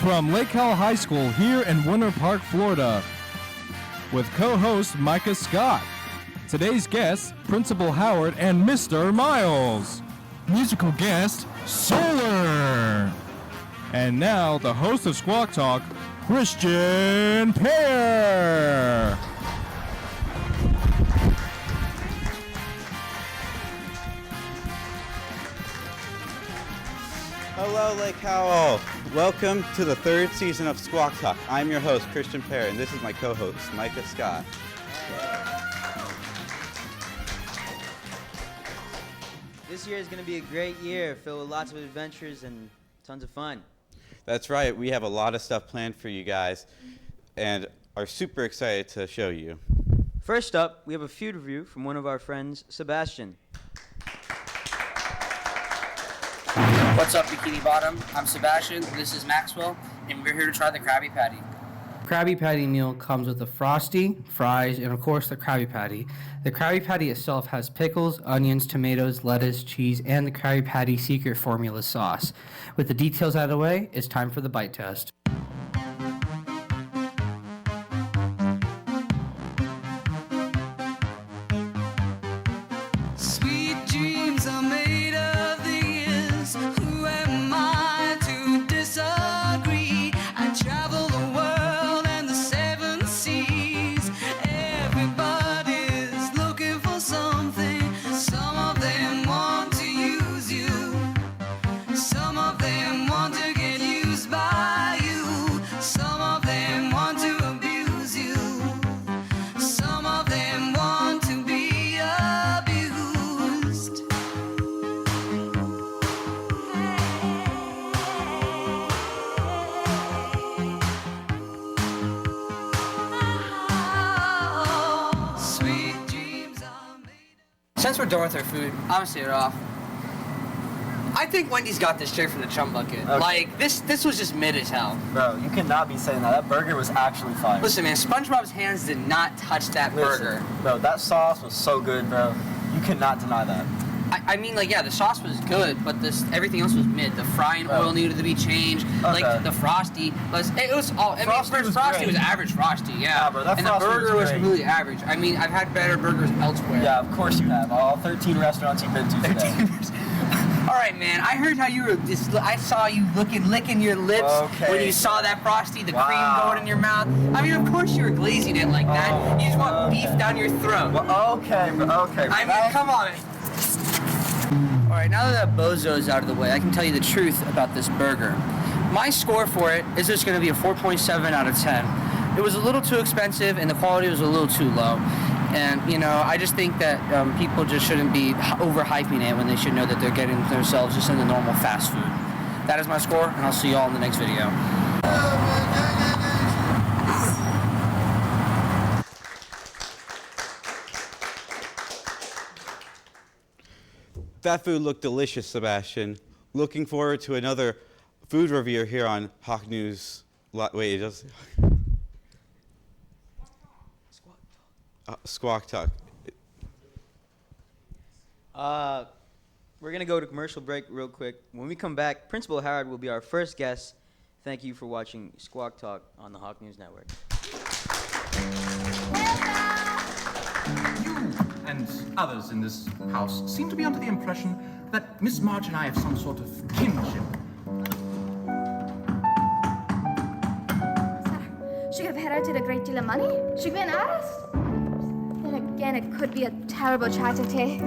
from Lake Howell High School here in Winter Park, Florida, with co-host Micah Scott. Today's guests, Principal Howard and Mr. Miles. Musical guest, Solar. And now, the host of Squawk Talk, Christian Pear. Hello, Lake Howell. Welcome to the third season of Squawk Talk. I'm your host, Christian Pear, and this is my co-host, Micah Scott. This year is going to be a great year, filled with lots of adventures and tons of fun. That's right. We have a lot of stuff planned for you guys and are super excited to show you. First up, we have a food review from one of our friends, Sebastian. What's up, Bikini Bottom? I'm Sebastian, this is Maxwell, and we're here to try the Krabby Patty. Krabby Patty meal comes with a Frosty, fries, and of course the Krabby Patty. The Krabby Patty itself has pickles, onions, tomatoes, lettuce, cheese, and the Krabby Patty secret formula sauce. With the details out of the way, it's time for the bite test. Sweet dreams are made of these. Who am I to disagree? I travel the world and the seven seas. Everybody's looking for something. Some of them want to use you. Some of them want to get used by you. Some of them want to abuse you. Some of them want to be abused. Sweet dreams are made. Since we're done with our food, I'm gonna say it off. I think Wendy's got this straight from the chum bucket. Okay. Like, this was just mid as hell. Bro, you cannot be saying that. That burger was actually fire. Listen, man, SpongeBob's hands did not touch that burger. Bro, that sauce was so good, bro. You cannot deny that. I mean, like, yeah, the sauce was good, but everything else was mid. The frying oil needed to be changed. Okay. Like, the Frosty it was all. I mean, Frosty first was Frosty great. was average Frosty, yeah. Yeah, bro, that and the Frosty was burger was great. completely average. I mean, I've had better burgers elsewhere. Yeah, of course you have. All 13 restaurants you've been to today. All right, man. I heard how you were. I saw you licking your lips when you saw that Frosty, the cream going in your mouth. I mean, of course you were glazing it like that. You just want beef down your throat. Well, okay, bro. I mean, come on. All right, now that bozo is out of the way, I can tell you the truth about this burger. My score for it is just going to be a 4.7 out of 10. It was a little too expensive, and the quality was a little too low. And, you know, I just think that people just shouldn't be overhyping it when they should know that they're getting themselves just into normal fast food. That is my score, and I'll see you all in the next video. That food looked delicious, Sebastian. Looking forward to another food review here on Hawk News. Wait, it does. Squawk Talk. We're going to go to commercial break real quick. When we come back, Principal Howard will be our first guest. Thank you for watching Squawk Talk on the Hawk News Network. You and others in this house seem to be under the impression that Miss Marge and I have some sort of kinship. She could have inherited a great deal of money. She could be an artist. Then again, it could be a terrible tragedy.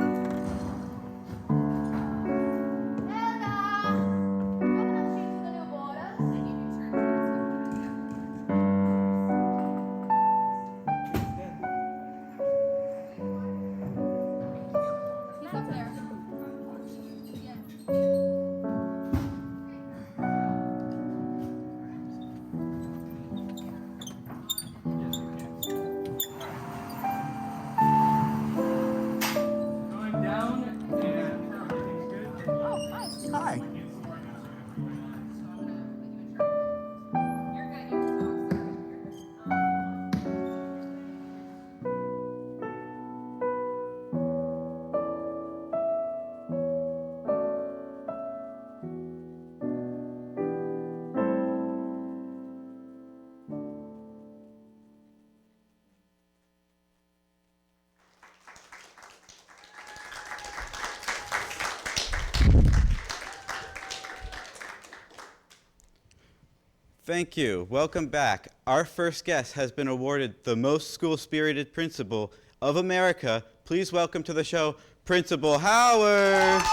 Thank you. Welcome back. Our first guest has been awarded the most school-spirited principal of America. Please welcome to the show, Principal Howard.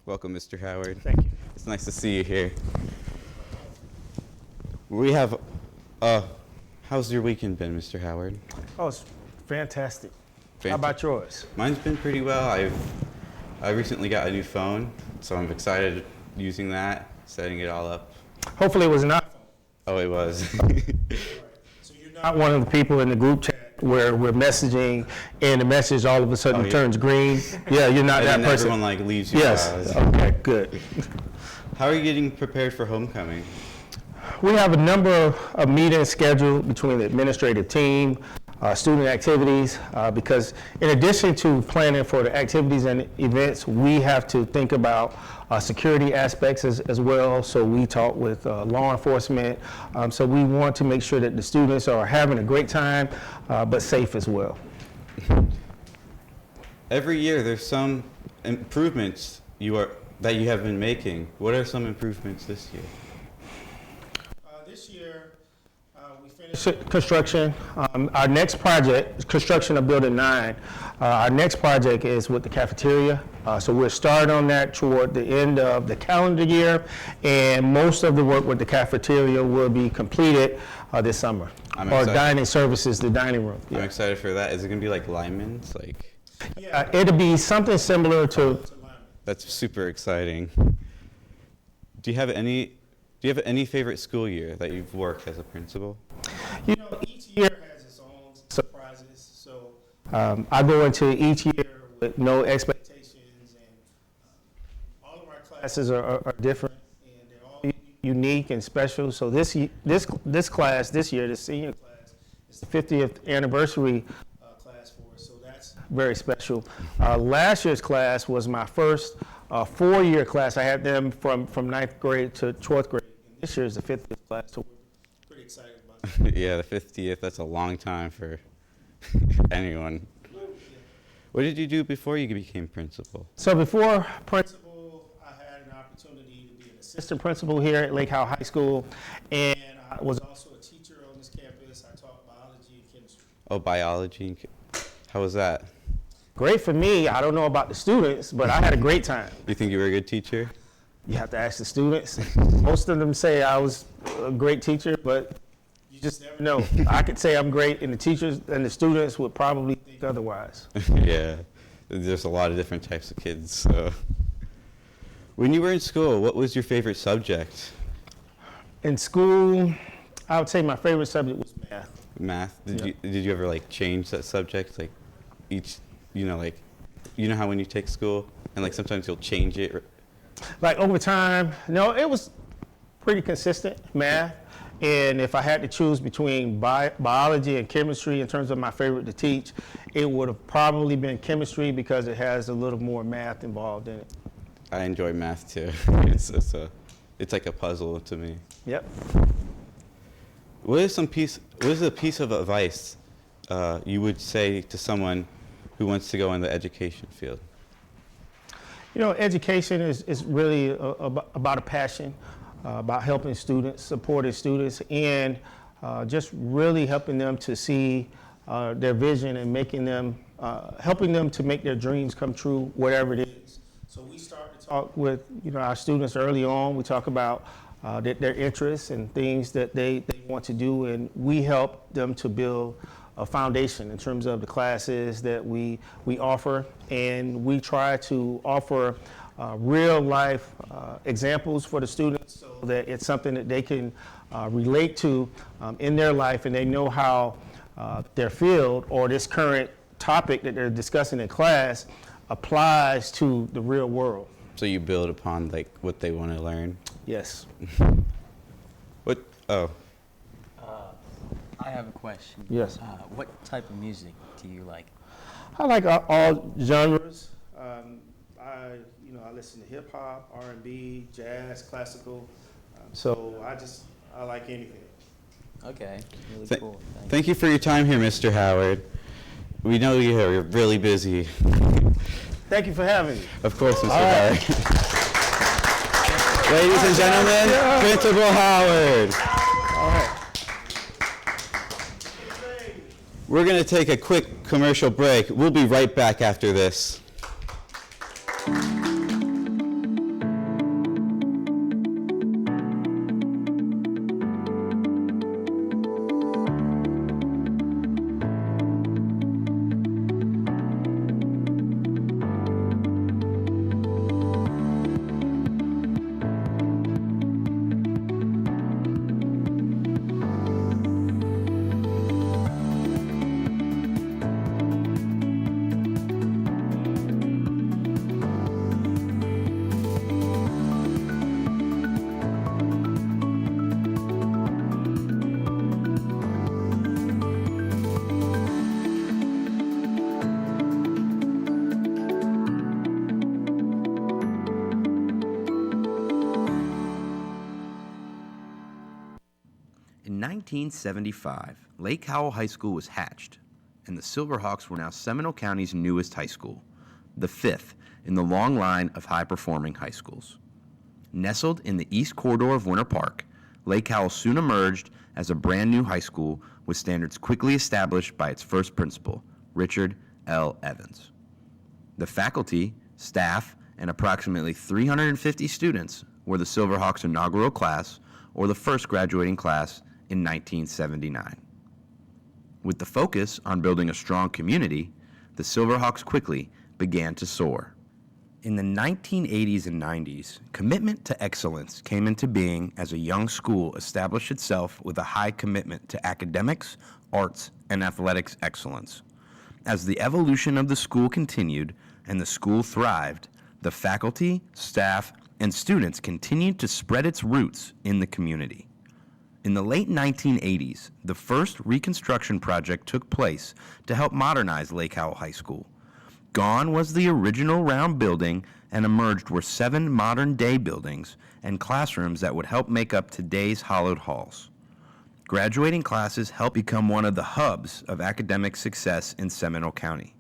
Welcome, Mr. Howard. Thank you. It's nice to see you here. We have, how's your weekend been, Mr. Howard? Oh, it's fantastic. How about yours? Mine's been pretty well. I recently got a new phone, so I'm excited using that, setting it all up. Hopefully it was an iPhone. Oh, it was. So you're not one of the people in the group chat where we're messaging and the message all of a sudden turns green. Yeah, you're not that And person. everyone like leaves you. Yes. Okay, good. How are you getting prepared for homecoming? We have a number of meetings scheduled between the administrative team, student activities, because in addition to planning for the activities and events, we have to think about security aspects as well. So we talk with law enforcement. So we want to make sure that the students are having a great time, but safe as well. Every year there's some improvements that you have been making. What are some improvements this year? This year, we finished construction. Our next project, construction of Building 9, our next project is with the cafeteria. So we're starting on that toward the end of the calendar year, and most of the work with the cafeteria will be completed this summer. I'm or excited. Dining services, the dining room. I'm excited for that. Is it going to be like Lyman's? It'll be something similar to. That's super exciting. Do you have any favorite school year that you've worked as a principal? You know, each year has its own surprises. So I go into each year with no expectations, and all of our classes are different, and they're all unique and special. So this class this year, the senior class, is the 50th anniversary class for us. So that's very special. Last year's class was my first 4-year class. I had them from 9th grade to 12th grade. This year is the 50th class, so we're pretty excited about it. Yeah, the 50th, that's a long time for anyone. What did you do before you became principal? So before principal, I had an opportunity to be an assistant principal here at Lake Howell High School, and I was also a teacher on this campus. I taught biology and chemistry. Oh, biology. How was that? Great for me. I don't know about the students, but I had a great time. You think you were a good teacher? You have to ask the students. Most of them say I was a great teacher, but you just never know. I could say I'm great, and the teachers and the students would probably think otherwise. Yeah, there's a lot of different types of kids. So, when you were in school, what was your favorite subject? In school, I would say my favorite subject was math. Math. Yeah. Did you ever like change that subject? Like each, how when you take school and like sometimes you'll change it. Like over time, no, it was pretty consistent, math. And if I had to choose between biology and chemistry in terms of my favorite to teach, it would have probably been chemistry because it has a little more math involved in it. I enjoy math too. It's like a puzzle to me. Yep. What is a piece of advice you would say to someone who wants to go in the education field? You know, education is really about a passion, about helping students, supporting students, and just really helping them to see their vision and helping them to make their dreams come true, whatever it is. So we start to talk with our students early on. We talk about their interests and things that they want to do, and we help them to build a foundation in terms of the classes that we offer, and we try to offer real life examples for the students so that it's something that they can relate to in their life, and they know how their field or this current topic that they're discussing in class applies to the real world. So you build upon like what they want to learn? Yes. I have a question. Yes. What type of music do you like? I like all genres. I listen to hip hop, R&B, jazz, classical. So I like anything. Okay, really Th- cool. Thank you for your time here, Mr. Howard. We know you're really busy. Thank you for having me. Of course, Mr. Howard. Ladies and gentlemen, Principal Howard. All right. We're going to take a quick commercial break. We'll be right back after this. In 1975, Lake Howell High School was hatched, and the Silverhawks were now Seminole County's newest high school, the fifth in the long line of high-performing high schools. Nestled in the east corridor of Winter Park, Lake Howell soon emerged as a brand new high school with standards quickly established by its first principal, Richard L. Evans. The faculty, staff, and approximately 350 students were the Silverhawks' inaugural class, or the first graduating class, in 1979. With the focus on building a strong community, the Silverhawks quickly began to soar. In the 1980s and 90s, commitment to excellence came into being as a young school established itself with a high commitment to academics, arts, and athletics excellence. As the evolution of the school continued and the school thrived, the faculty, staff, and students continued to spread its roots in the community. In the late 1980s, the first reconstruction project took place to help modernize Lake Howell High School. Gone was the original round building, and emerged were 7 modern-day buildings and classrooms that would help make up today's hollowed halls. Graduating classes helped become one of the hubs of academic success in Seminole County.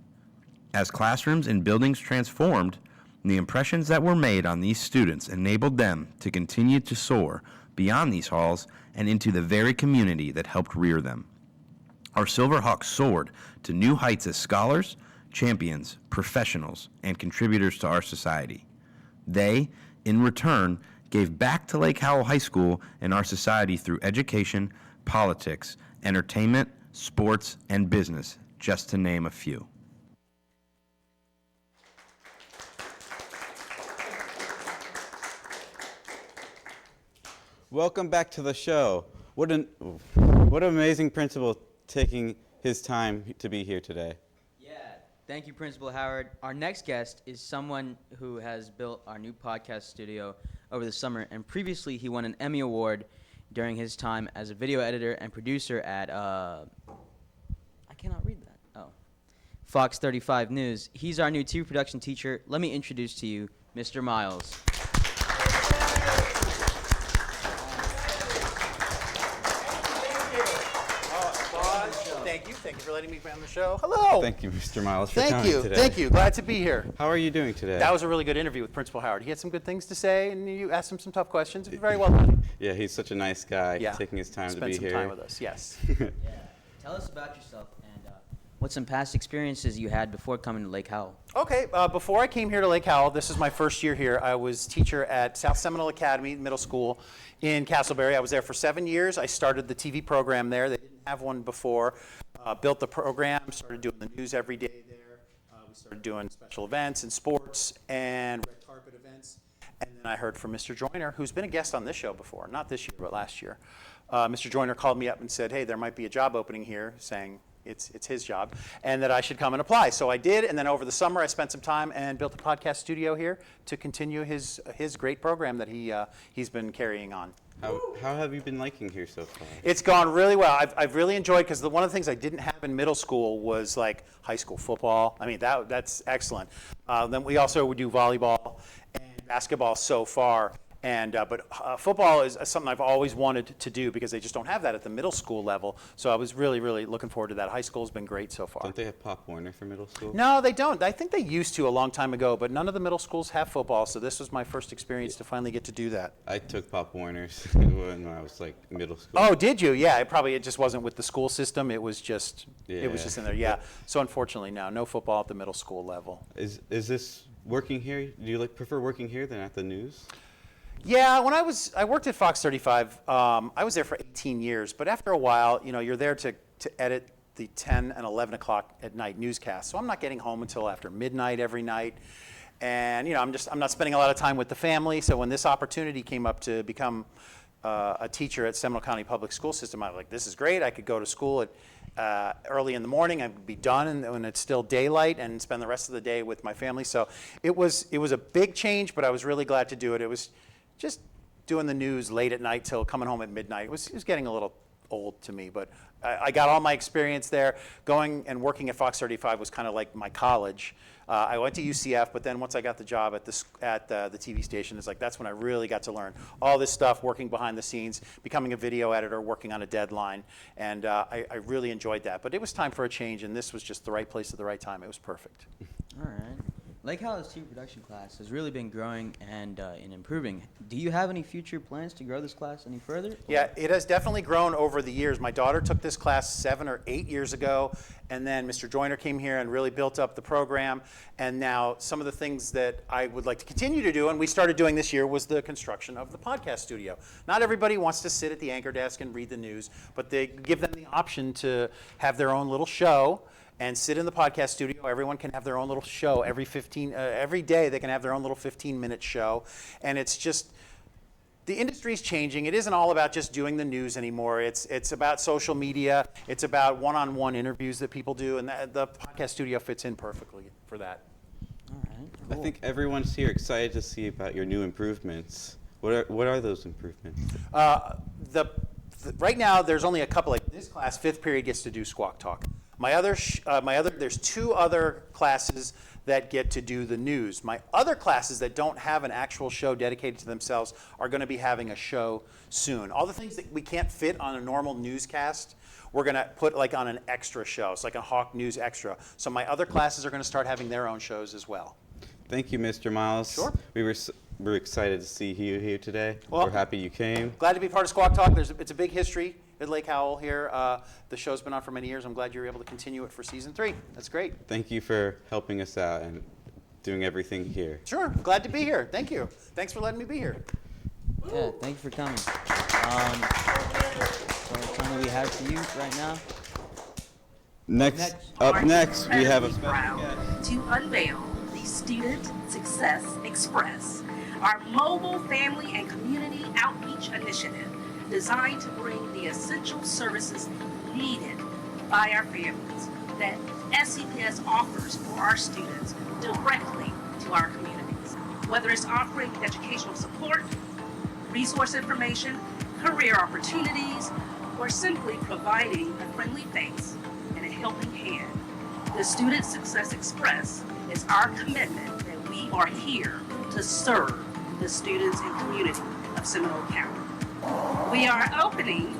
As classrooms and buildings transformed, the impressions that were made on these students enabled them to continue to soar beyond these halls and into the very community that helped rear them. Our Silverhawks soared to new heights as scholars, champions, professionals, and contributors to our society. They, in return, gave back to Lake Howell High School and our society through education, politics, entertainment, sports, and business, just to name a few. Welcome back to the show. What an amazing principal taking his time to be here today. Yeah, thank you, Principal Howard. Our next guest is someone who has built our new podcast studio over the summer, and previously he won an Emmy Award during his time as a video editor and producer at, I cannot read that, Fox 35 News. He's our new TV production teacher. Let me introduce to you Mr. Miles. Thank you for letting me be on the show. Hello. Thank you, Mr. Miles, for coming today. Thank you. Glad to be here. How are you doing today? That was a really good interview with Principal Howard. He had some good things to say, and you asked him some tough questions. Very well done. Yeah, he's such a nice guy, Yeah. taking his time to Spend be some here. time with us, yes. Yeah. Tell us about yourself and what some past experiences you had before coming to Lake Howell. Okay, before I came here to Lake Howell, this is my first year here. I was teacher at South Seminole Academy Middle School in Castleberry. I was there for 7 years. I started the TV program there. They didn't have one before. Built the program, started doing the news every day there. We started doing special events and sports and red carpet events. And then I heard from Mr. Joyner, who's been a guest on this show before, not this year, but last year. Mr. Joyner called me up and said, hey, there might be a job opening here, saying it's his job, and that I should come and apply. So I did, and then over the summer I spent some time and built a podcast studio here to continue his great program that he's been carrying on. How have you been liking here so far? It's gone really well. I've really enjoyed, because one of the things I didn't have in middle school was like high school football. I mean, that's excellent. Then we also would do volleyball and basketball so far. But football is something I've always wanted to do because they just don't have that at the middle school level. So I was really, really looking forward to that. High school's been great so far. Don't they have Pop Warner for middle school? No, they don't. I think they used to a long time ago, but none of the middle schools have football, so this was my first experience to finally get to do that. I took Pop Warner's when I was like middle school. Oh, did you? Yeah, it just wasn't with the school system. It was just in there. Yeah. So unfortunately, no football at the middle school level. Is this working here? Do you prefer working here than at the news? Yeah, when I worked at Fox 35. I was there for 18 years, but after a while, you're there to edit the 10 and 11 o'clock at night newscasts. So I'm not getting home until after midnight every night. And I'm not spending a lot of time with the family. So when this opportunity came up to become a teacher at Seminole County Public School System, I was like, this is great. I could go to school at early in the morning. I'd be done when it's still daylight and spend the rest of the day with my family. So it was a big change, but I was really glad to do it. It was just doing the news late at night till coming home at midnight. It was getting a little old to me, but I got all my experience there. Going and working at Fox 35 was kind of like my college. I went to UCF, but then once I got the job at the TV station, that's when I really got to learn all this stuff, working behind the scenes, becoming a video editor, working on a deadline, and I really enjoyed that. But it was time for a change, and this was just the right place at the right time. It was perfect. All right. Lake Howell's TV production class has really been growing and improving. Do you have any future plans to grow this class any further? Yeah, it has definitely grown over the years. My daughter took this class 7 or 8 years ago, and then Mr. Joyner came here and really built up the program. And now some of the things that I would like to continue to do, and we started doing this year, was the construction of the podcast studio. Not everybody wants to sit at the anchor desk and read the news, but they give them the option to have their own little show and sit in the podcast studio. Everyone can have their own little show every day. They can have their own little 15-minute show, and it's just the industry's changing. It isn't all about just doing the news anymore. It's about social media. It's about one-on-one interviews that people do, and the podcast studio fits in perfectly for that. All right. Cool. I think everyone's here excited to see about your new improvements. What are those improvements? Right now, there's only a couple. Like this class, 5th period, gets to do Squawk Talk. There's 2 other classes that get to do the news. My other classes that don't have an actual show dedicated to themselves are going to be having a show soon. All the things that we can't fit on a normal newscast, we're going to put on an extra show. It's like a Hawk News Extra. So my other classes are going to start having their own shows as well. Thank you, Mr. Miles. Sure. We're excited to see you here today. Well, we're happy you came. Glad to be part of Squawk Talk. It's a big history at Lake Howell here. The show's been on for many years. I'm glad you were able to continue it for season 3. That's great. Thank you for helping us out and doing everything here. Sure. Glad to be here. Thank you. Thanks for letting me be here. Yeah, thank you for coming. So what time do we have for you right now? Up next, we have a special guest to unveil the Student Success Express, our mobile family and community outreach initiative designed to bring the essential services needed by our families that SCPS offers for our students directly to our communities. Whether it's offering educational support, resource information, career opportunities, or simply providing a friendly face and a helping hand, the Student Success Express is our commitment that we are here to serve the students and community of Seminole County. We are opening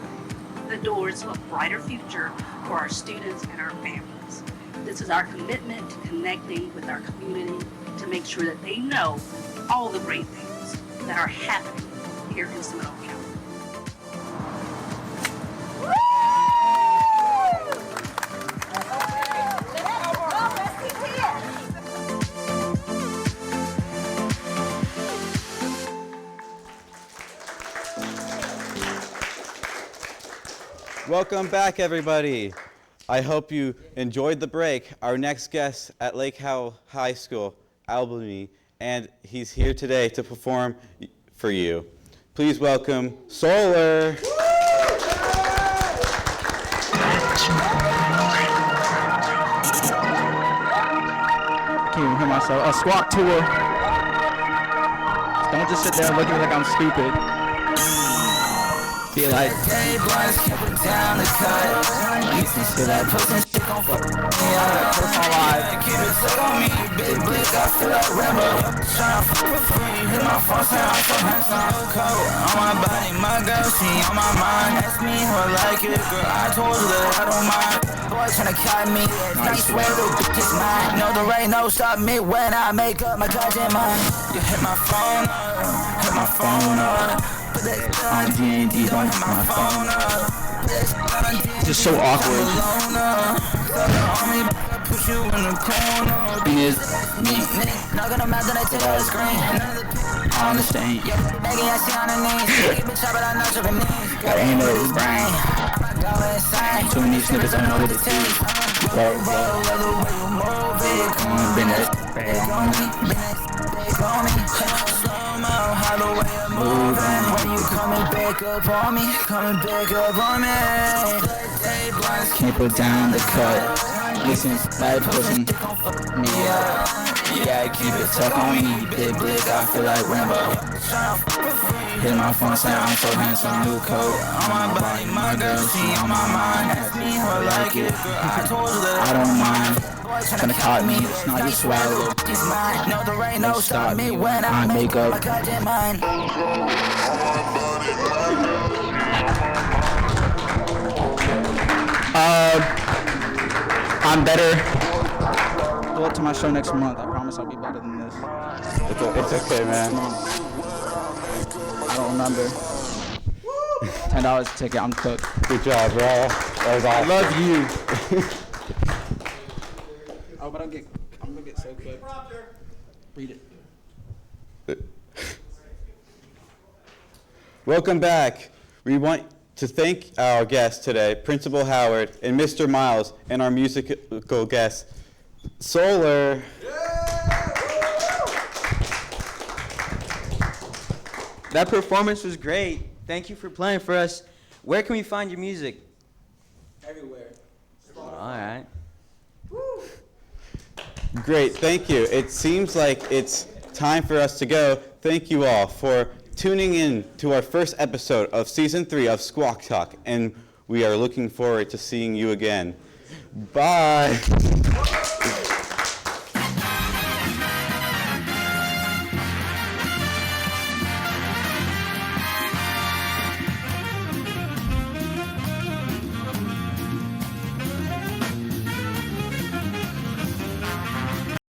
the doors to a brighter future for our students and our families. This is our commitment to connecting with our community to make sure that they know all the great things that are happening here in Seminole County. Welcome back, everybody. I hope you enjoyed the break. Our next guest at Lake Howell High School, Albany, and he's here today to perform for you. Please welcome Solar. I can't even hear myself. A Squawk tour. Don't just sit there and look at me like I'm stupid. Feel like See that pussy and shit gon' fuck me up. First on live. Keep it stuck on me, big blick, I feel like Rambo. Tryna fuck for free, hit my phone, say I'm so handsome. Cold on my body, my girl, she on my mind. Ask me how I like it, girl, I told you that I don't mind. Boy tryna cut me, nice way to bitch is mine. No, there ain't no stop me when I make up my goddamn mind. You hit my phone up, hit my phone up. Put that on D&D, don't hit my phone up. It's just so awkward. Push you in the corner. Is me. Not gonna mount that I take out the screen. I understand. Begging, I see on the knees. Keep it shot, but I know Japanese. Gotta aim at his brain. Go insane. Too many snippets, I know what it is. Whoa, come on, bend that back on me. Slow-mo, how the way I'm moving. When you coming back up on me, coming back up on me. Can't put down the cut. Listen, that pushing me up. You gotta keep it tucked on me. Big blick, I feel like Rambo. Hit my phone, say I'm so handsome. New coat on my body, my girl, she on my mind. Ask me how I like it, girl, I told you that I don't mind. Gonna caught me, it's not you swallow. No, there ain't no stop me when I make up my goddamn mind. I'm better. Go up to my show next month. I promise I'll be better than this. It's okay, man. I don't remember. $10 a ticket. I'm cooked. Good job, bro. That was awesome. I love you. Oh, but I'm gonna get so cooked. Read it. Welcome back. We want to thank our guests today, Principal Howard and Mr. Miles, and our musical guest, Solar. That performance was great. Thank you for playing for us. Where can we find your music? Everywhere. All right. Great, thank you. It seems like it's time for us to go. Thank you all for tuning in to our first episode of Season 3 of Squawk Talk, and we are looking forward to seeing you again. Bye.